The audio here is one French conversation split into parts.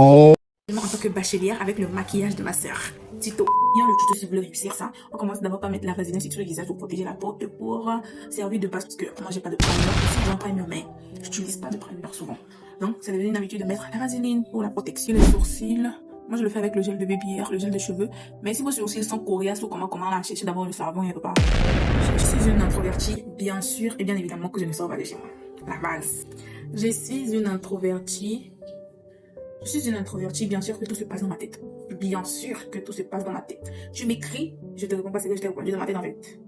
Oh. En tant que bachelière avec le maquillage de ma sœur. Tito. Bien le tuto si vous voulez réussir ça. On commence d'abord par mettre la vaseline sur le visage pour protéger la peau et pour servir de base parce que moi j'ai pas de primer. Si j'ai un primer mais j'utilise pas de primer souvent. Donc c'est devenu une habitude de mettre la vaseline pour la protection des sourcils. Moi je le fais avec le gel de baby hair, le gel de cheveux. Mais si vos sourcils sont coriaces ou comment là, cherchez d'abord le savon et pas. Je suis une introvertie bien sûr et bien évidemment que je ne sors pas de chez moi. La base. Je suis une introvertie. Je suis une introvertie, bien sûr que tout se passe dans ma tête. Bien sûr que tout se passe dans ma tête. Tu m'écris, je te réponds parce que je t'ai répondu dans ma tête en fait.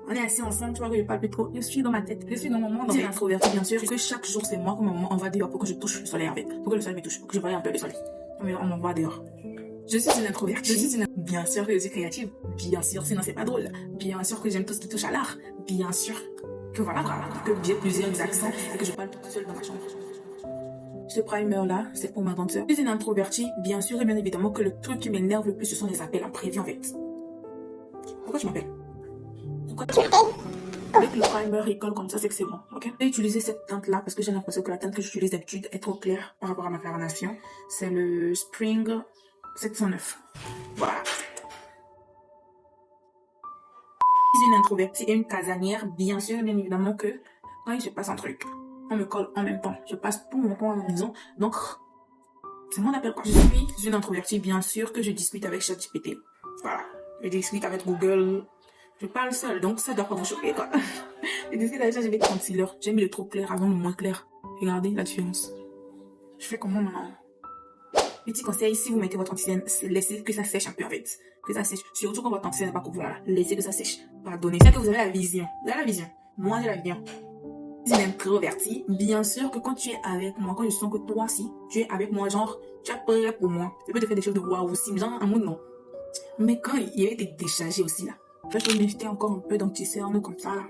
On est assis ensemble, tu vois que je parle plus trop. Je suis dans ma tête, je suis dans mon monde. Je suis introvertie, bien sûr, que chaque jour c'est moi, comme un moment, on va dehors pour que je touche le soleil en fait. Pour que le soleil me touche, pour que je voie un peu le soleil. Mais on m'envoie dehors. Je suis une introvertie. Bien sûr que je suis créative. Bien sûr, sinon c'est pas drôle. Bien sûr que j'aime tout ce qui touche à l'art. Bien sûr que voilà, que j'ai plusieurs accents et que je parle toute seule dans ma chambre. Ce primer là, c'est pour ma grande sœur. Je suis une introvertie, bien sûr et bien évidemment que le truc qui m'énerve le plus, ce sont les appels imprévus en fait. Pourquoi tu m'appelles? Pourquoi tu m'appelles? Avec le primer, il colle comme ça, c'est que c'est bon, ok? J'ai utilisé cette teinte là parce que j'ai l'impression que la teinte que j'utilise d'habitude est trop claire par rapport à ma carnation. C'est le Spring 709. Voilà. Je suis une introvertie et une casanière, bien sûr et bien évidemment que quand il se passe un truc, on me colle en même temps. Je passe tout mon temps à la maison, donc c'est mon appel quoi. Je suis une introvertie, bien sûr que je discute avec ChatGPT. Voilà. Je discute avec Google. Je parle seule, donc ça doit pas me choquer quoi. Je discute avec ChatGPT concealer. J'ai mis le trop clair avant le moins clair. Regardez la différence. Je fais comment maintenant? Petit conseil, si vous mettez votre anti-cerne, laissez que ça sèche un peu en fait. Que ça sèche. Surtout quand votre anti-cerne n'est pas couvert là. Laissez que ça sèche. Pardonnez. C'est que vous avez la vision. Vous avez la vision. Moi j'ai la vision. Je suis une introvertie, bien sûr que quand tu es avec moi, quand je sens que toi aussi, tu es avec moi, genre, tu es prêt pour moi. Je peux te faire des choses de waouh aussi, genre, un monde non. Mais quand il avait été déchargé aussi là, je peux m'inviter encore un peu d'anti-cerne comme ça là.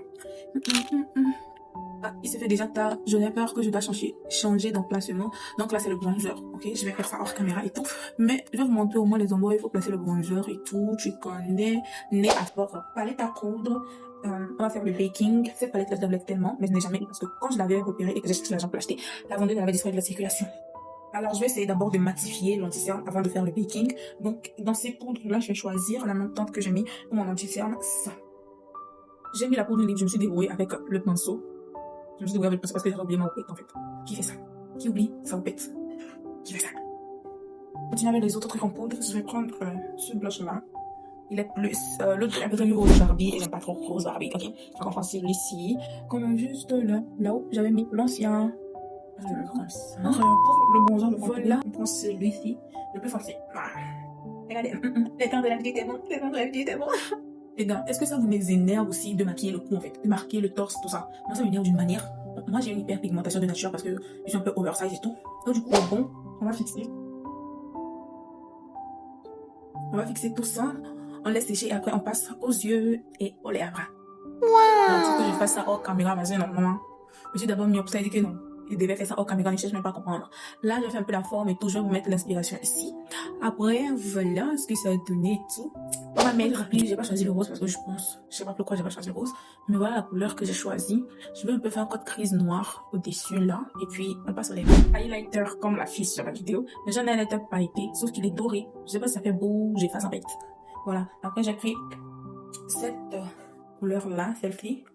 Ah, il se fait déjà tard, je n'ai peur que je dois changer d'emplacement. Donc là c'est le bronzer, ok? Je vais faire ça hors caméra et tout. Mais je vais vous montrer au moins les endroits où il faut placer le bronzer et tout. Tu connais, nez à fort, palette à coudre. On va faire le baking. Cette palette là je l'avais tellement, mais je n'ai jamais eu parce que quand je l'avais repérée et que j'ai cherché l'argent pour l'acheter, la vendeuse avait disparu de la circulation. Alors je vais essayer d'abord de matifier l'anti-cerne avant de faire le baking. Donc dans ces poudres là je vais choisir la même teinte que j'ai mis pour mon anti-cerne, ça. J'ai mis la poudre libre, je me suis débrouillée avec le pinceau. Je me suis dit, ouais, parce que j'ai oublié ma houppette en fait. Qui fait ça? Qui oublie sa houppette? Qui fait ça? Continuer avec les autres trucs en poudre. Je vais prendre ce blush là. Il est plus. L'autre est un peu plus rose Barbie et j'aime pas trop rose Barbie. Ok. Donc on prend celui-ci. Comme juste là où j'avais mis l'ancien. Je le prends ça. Pour le bronzer, voilà. On prend celui-ci. Le plus foncé. Voilà. Regardez. Les teintes de la vie étaient bon. Les teintes de la vie étaient bon. Les gars, est-ce que ça vous énerve aussi de maquiller le cou en fait, de marquer le torse, tout ça? Moi ça m'énerve d'une manière. Moi j'ai une hyperpigmentation de nature parce que je suis un peu oversize et tout. Donc du coup bon, on va fixer. On va fixer tout ça. On laisse sécher et après on passe aux yeux et aux lèvres. Wow. Donc faut que je fasse ça hors caméra parce que normalement, je suis d'abord mis obsédé que non. Il devait faire ça hors caméra, ne cherche même pas à comprendre. Là, je fais un peu la forme et tout. Je vais vous mettre l'inspiration ici. Après, voilà ce que ça a donné et tout. On va mettre, j'ai pas choisi le rose parce que je sais pas pourquoi j'ai pas choisi le rose. Mais voilà la couleur que j'ai choisie. Je vais un peu faire un code crise noir au-dessus là. Et puis, on passe au lèvres. Highlighter comme la fiche sur la vidéo. Mais j'en ai un highlighter pailleté, sauf qu'il est doré. Je sais pas si ça fait beau, j'efface en fait. Voilà. Après, j'ai pris cette couleur là, celle-ci,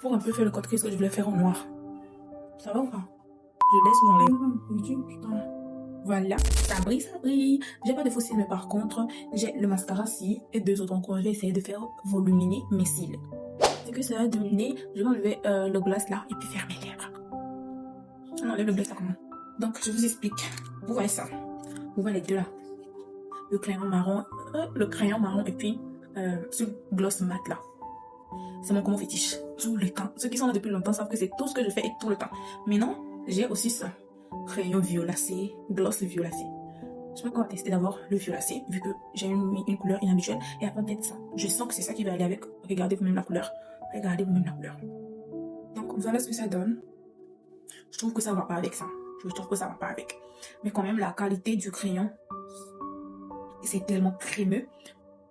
pour un peu faire le code crise que je voulais faire en noir. Ça va ou pas? Je laisse ou j'enlève. Voilà, ça brille. J'ai pas de faux cils, mais par contre, j'ai le mascara ci et deux autres encore. Je vais essayer de faire voluminer mes cils. C'est que ça va donner. Je vais enlever le gloss là et puis faire mes lèvres. On enlève le gloss là comment? Donc, je vous explique. Vous voyez ça? Vous voyez les deux là? Le crayon marron et puis ce gloss mat là. C'est mon combo fétiche. Tout le temps. Ceux qui sont là depuis longtemps savent que c'est tout ce que je fais et tout le temps. Mais non, j'ai aussi ça. Crayon violacé, gloss violacé. Je pense qu'on va tester d'abord le violacé, vu que j'ai une couleur inhabituelle. Et après peut-être ça. Je sens que c'est ça qui va aller avec. Regardez vous-même la couleur. Regardez vous-même la couleur. Donc voilà ce que ça donne. Je trouve que ça va pas avec ça. Je trouve que ça va pas avec. Mais quand même la qualité du crayon, c'est tellement crémeux.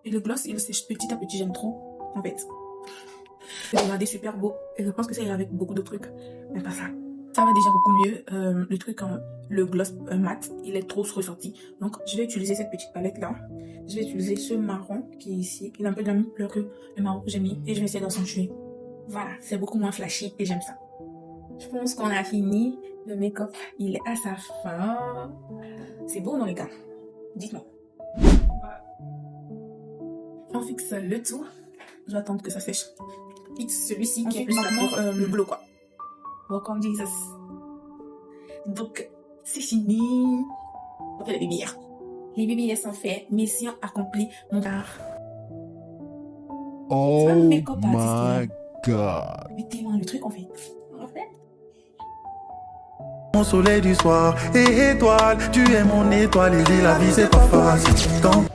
Et le gloss, il sèche petit à petit, j'aime trop. En fait. Regardez super beau. Et je pense que ça ira avec beaucoup de trucs. Mais pas ça. Ça va déjà beaucoup mieux. Le truc, le gloss mat, il est trop ressorti. Donc, je vais utiliser cette petite palette là. Je vais utiliser ce marron qui est ici. Il a un peu de la même couleur que le marron que j'ai mis. Et je vais essayer d'accentuer. Voilà, c'est beaucoup moins flashy et j'aime ça. Je pense qu'on a fini. Le make-up, il est à sa fin. C'est beau, non les gars? Dites-moi. On fixe le tout. Je vais attendre que ça sèche. Fixe celui-ci qui est plus là pour le glow, quoi. Welcome Jesus. Donc, c'est fini. On fait les BBR. Les BBR sont faits. Mission accomplie. Mon gars. Oh my God. Mais tellement le truc, on fait. Mon soleil du soir et étoile, tu es mon étoile et la vie c'est pas facile.